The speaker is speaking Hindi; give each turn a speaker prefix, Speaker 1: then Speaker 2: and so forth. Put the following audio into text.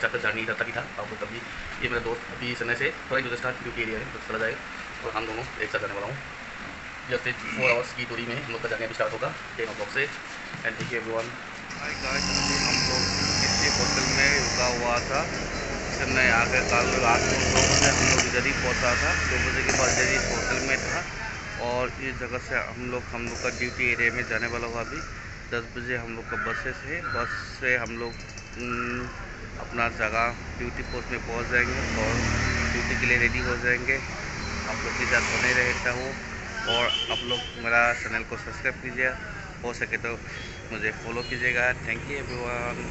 Speaker 1: तक जर्नी इधर तक ही था। आप लोग कभी ये मेरा दोस्त अभी समय से थोड़ा ही स्टार्ट ड्यूटी एरिया है तो चला जाएगा और हम दोनों एक साथ जाने वाला हूँ। जस्ट 4 आवर्स की दूरी में हम लोग का जर्नी अभी स्टार्ट होगा 10 o'clock से। And thank you everyone.
Speaker 2: Hi guys, अभी हम लोग किसी होटल में रुका हुआ था। मैं आकर कल रात को 2 बजे हम लोग इधर ही पहुँचा था। 2 बजे के बाद इधर इस होटल में था और इस जगह से हम लोग का ड्यूटी एरिया में जाने वाला हुआ। अभी 10 बजे हम लोग का बसेस है। बस से हम लोग अपना जगह ड्यूटी पोस्ट में पहुंच जाएंगे और ड्यूटी के लिए रेडी हो जाएंगे। आप लोग के साथ बने रहता हूँ और आप लोग मेरा चैनल को सब्सक्राइब कीजिए, हो सके तो मुझे फॉलो कीजिएगा। Thank you everyone.